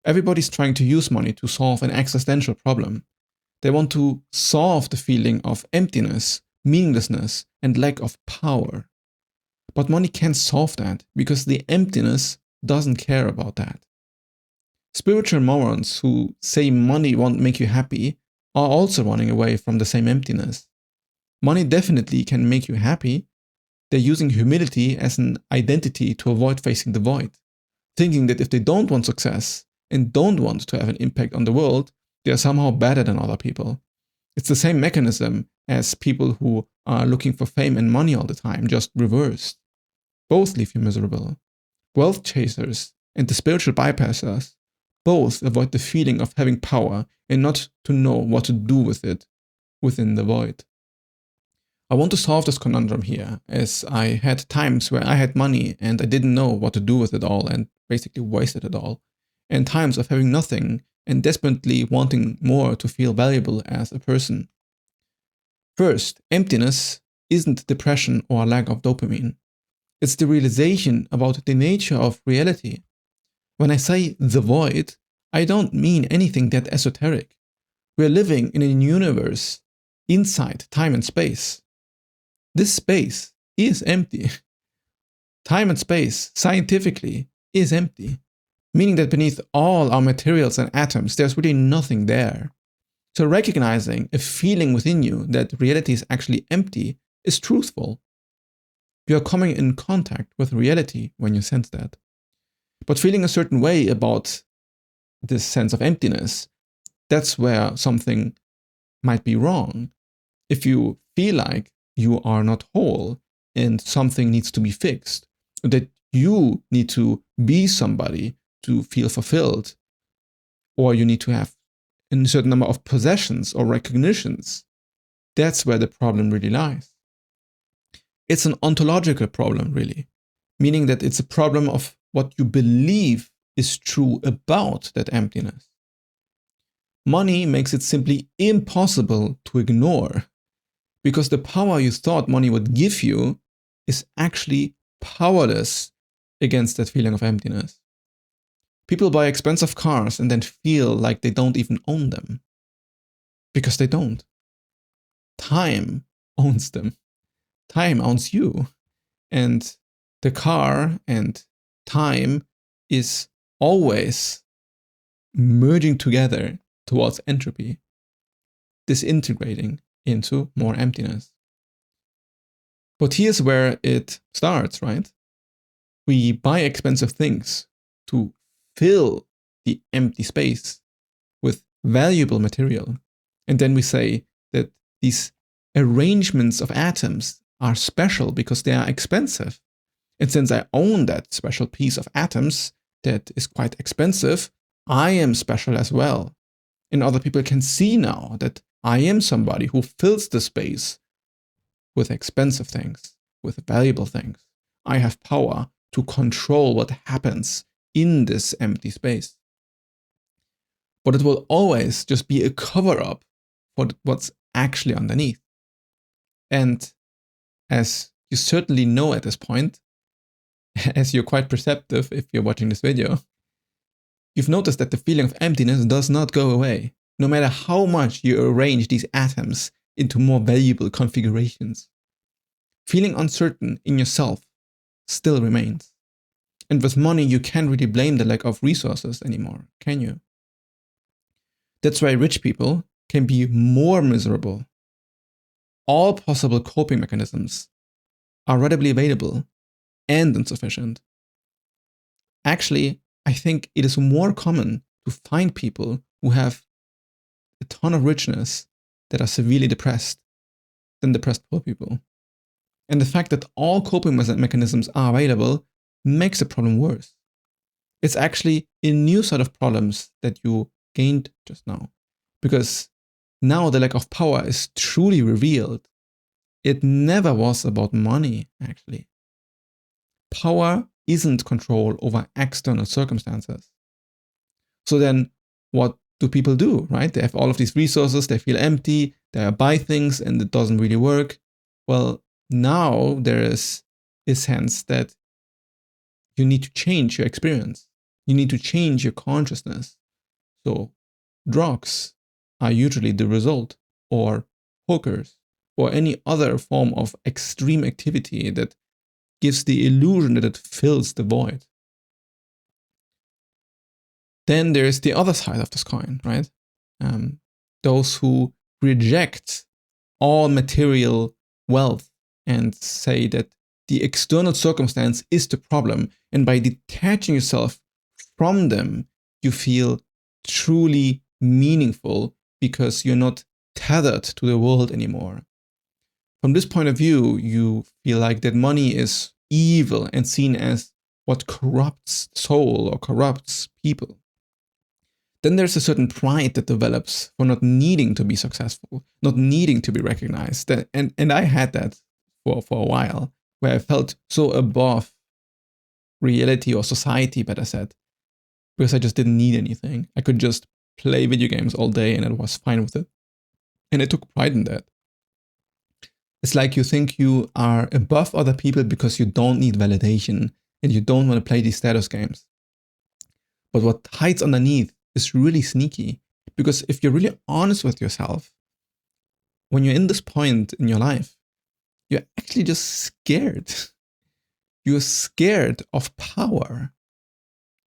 Everybody's trying to use money to solve an existential problem. They want to solve the feeling of emptiness, meaninglessness, and lack of power. But money can't solve that because the emptiness doesn't care about that. Spiritual morons who say money won't make you happy are also running away from the same emptiness. Money definitely can make you happy. They're using humility as an identity to avoid facing the void, thinking that if they don't want success and don't want to have an impact on the world, they are somehow better than other people. It's the same mechanism as people who are looking for fame and money all the time, just reversed. Both leave you miserable. Wealth chasers and the spiritual bypassers both avoid the feeling of having power and not to know what to do with it within the void. I want to solve this conundrum here, as I had times where I had money and I didn't know what to do with it all and basically wasted it all, and times of having nothing and desperately wanting more to feel valuable as a person. First, emptiness isn't depression or a lack of dopamine. It's the realization about the nature of reality. When I say the void, I don't mean anything that esoteric. We're living in a universe inside time and space. This space is empty. Time and space, scientifically, is empty, meaning that beneath all our materials and atoms, there's really nothing there. So recognizing a feeling within you that reality is actually empty is truthful. You are coming in contact with reality when you sense that. But feeling a certain way about this sense of emptiness, that's where something might be wrong. If you feel like you are not whole and something needs to be fixed, that you need to be somebody to feel fulfilled, or you need to have a certain number of possessions or recognitions, that's where the problem really lies. It's an ontological problem, really, meaning that it's a problem of what you believe is true about that emptiness. Money makes it simply impossible to ignore, because the power you thought money would give you is actually powerless against that feeling of emptiness. People buy expensive cars and then feel like they don't even own them, because they don't. Time owns them. Time owns you. And the car and time is always merging together towards entropy, disintegrating into more emptiness. But here's where it starts, right? We buy expensive things to fill the empty space with valuable material. And then we say that these arrangements of atoms are special because they are expensive. And since I own that special piece of atoms that is quite expensive, I am special as well. And other people can see now that I am somebody who fills the space with expensive things, with valuable things. I have power to control what happens in this empty space. But it will always just be a cover-up for what's actually underneath. And as you certainly know at this point, as you're quite perceptive if you're watching this video, you've noticed that the feeling of emptiness does not go away, no matter how much you arrange these atoms into more valuable configurations. Feeling uncertain in yourself still remains. And with money, you can't really blame the lack of resources anymore, can you? That's why rich people can be more miserable. All possible coping mechanisms are readily available and insufficient. Actually, I think it is more common to find people who have a ton of richness that are severely depressed than depressed poor people. And the fact that all coping mechanisms are available makes the problem worse. It's actually a new set of problems that you gained just now, because now the lack of power is truly revealed. It never was about money, actually. Power isn't control over external circumstances. So then what do people do, right? They have all of these resources, they feel empty, they buy things and it doesn't really work. Well, now there is a sense that you need to change your experience. You need to change your consciousness. So drugs are usually the result, or hookers, or any other form of extreme activity that gives the illusion that it fills the void. Then there's the other side of this coin, right? Those who reject all material wealth and say that the external circumstance is the problem, and by detaching yourself from them, you feel truly meaningful because you're not tethered to the world anymore. From this point of view, you feel like that money is evil and seen as what corrupts soul or corrupts people. Then there's a certain pride that develops for not needing to be successful, not needing to be recognized. And I had that for a while, where I felt so above reality or society, better said, because I just didn't need anything. I could just play video games all day and I was fine with it. And I took pride in that. It's like you think you are above other people because you don't need validation and you don't want to play these status games. But what hides underneath is really sneaky, because if you're really honest with yourself, when you're in this point in your life, you're actually just scared. You're scared of power.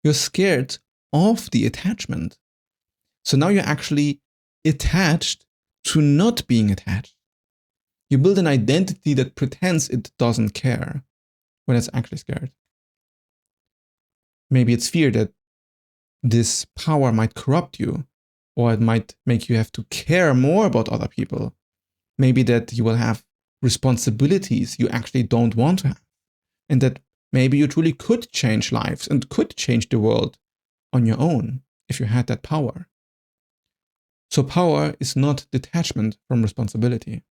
You're scared of the attachment. So now you're actually attached to not being attached. You build an identity that pretends it doesn't care when it's actually scared. Maybe it's fear that this power might corrupt you, or it might make you have to care more about other people. Maybe that you will have responsibilities you actually don't want to have, and that maybe you truly could change lives and could change the world on your own if you had that power. So power is not detachment from responsibility.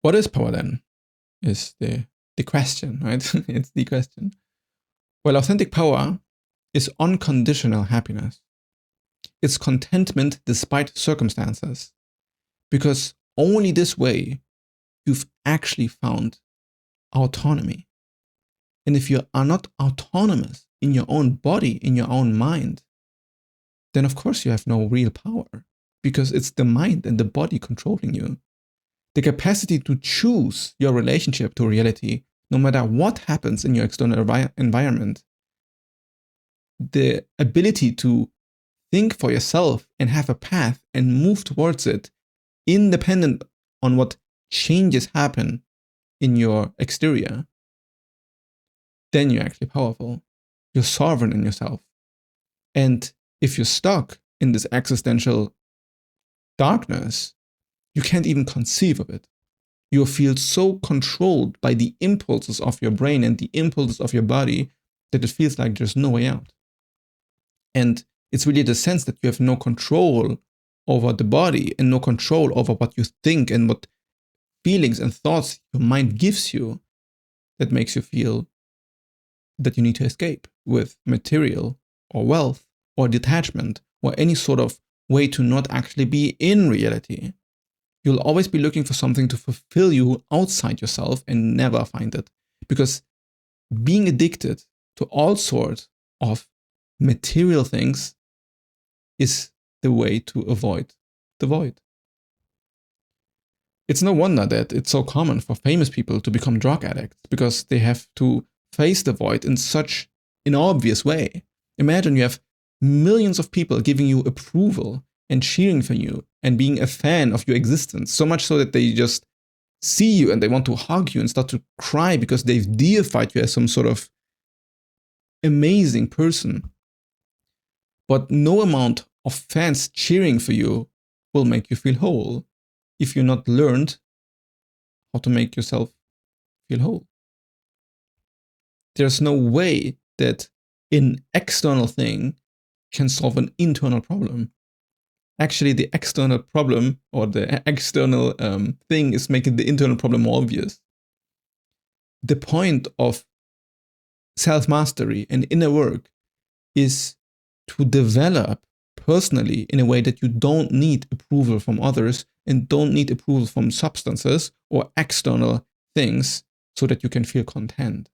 What is power then? Is the question, right? It's the question. Well, authentic power is unconditional happiness. It's contentment despite circumstances. Because only this way you've actually found autonomy. And if you are not autonomous in your own body, in your own mind, then of course you have no real power, because it's the mind and the body controlling you. The capacity to choose your relationship to reality, no matter what happens in your external environment. The ability to think for yourself and have a path and move towards it, independent on what changes happen in your exterior. Then you're actually powerful. You're sovereign in yourself. And if you're stuck in this existential darkness, you can't even conceive of it. You feel so controlled by the impulses of your brain and the impulses of your body that it feels like there's no way out. And it's really the sense that you have no control over the body and no control over what you think and what feelings and thoughts your mind gives you that makes you feel that you need to escape with material or wealth or detachment or any sort of way to not actually be in reality. You'll always be looking for something to fulfill you outside yourself and never find it. Because being addicted to all sorts of material things is the way to avoid the void. It's no wonder that it's so common for famous people to become drug addicts, because they have to face the void in such an obvious way. Imagine you have millions of people giving you approval and cheering for you and being a fan of your existence, so much so that they just see you and they want to hug you and start to cry because they've deified you as some sort of amazing person. But no amount of fans cheering for you will make you feel whole if you're not learned how to make yourself feel whole. There's no way that an external thing can solve an internal problem. Actually, the external problem or the external thing is making the internal problem more obvious. The point of self-mastery and inner work is to develop personally in a way that you don't need approval from others and don't need approval from substances or external things, so that you can feel content.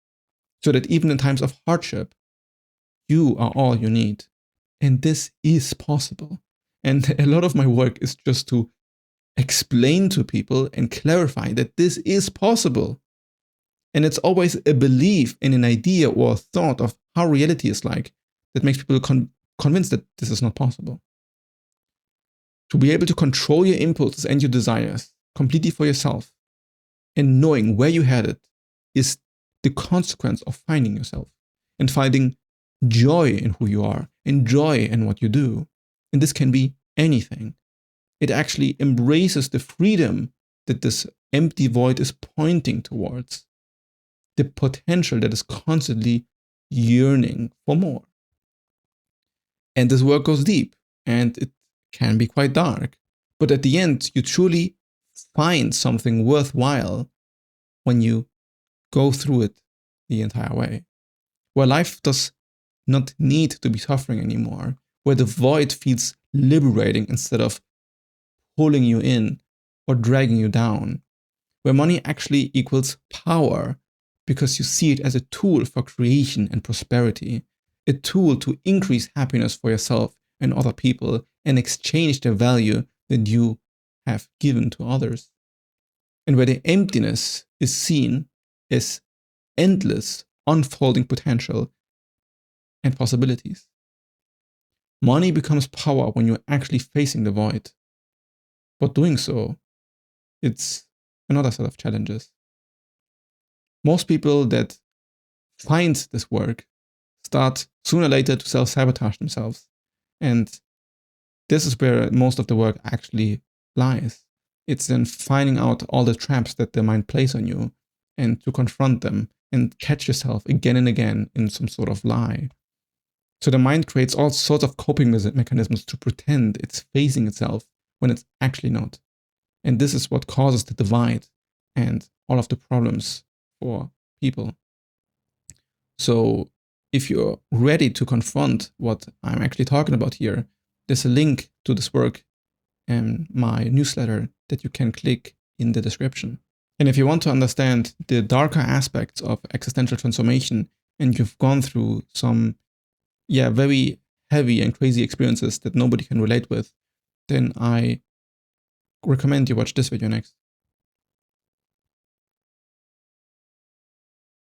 So that even in times of hardship, You are all you need. And this is possible. And a lot of my work is just to explain to people and clarify that this is possible. And it's always a belief in an idea or a thought of how reality is like that makes people convinced that this is not possible. To be able to control your impulses and your desires completely for yourself and knowing where you headed is the consequence of finding yourself and finding joy in who you are and joy in what you do. And this can be anything. It actually embraces the freedom that this empty void is pointing towards, the potential that is constantly yearning for more. And this work goes deep, and it can be quite dark. But at the end, you truly find something worthwhile when you go through it the entire way. Where life does not need to be suffering anymore, where the void feels liberating instead of pulling you in or dragging you down, where money actually equals power because you see it as a tool for creation and prosperity, a tool to increase happiness for yourself and other people and exchange the value that you have given to others. And where the emptiness is seen as endless, unfolding potential and possibilities. Money becomes power when you're actually facing the void. But doing so, it's another set of challenges. Most people that find this work start sooner or later to self-sabotage themselves. And this is where most of the work actually lies. It's then finding out all the traps that the mind plays on you and to confront them and catch yourself again and again in some sort of lie. So the mind creates all sorts of coping mechanisms to pretend it's facing itself when it's actually not. And this is what causes the divide and all of the problems for people. So if you're ready to confront what I'm actually talking about here, there's a link to this work in my newsletter that you can click in the description. And if you want to understand the darker aspects of existential transformation and you've gone through some very heavy and crazy experiences that nobody can relate with, then I recommend you watch this video next.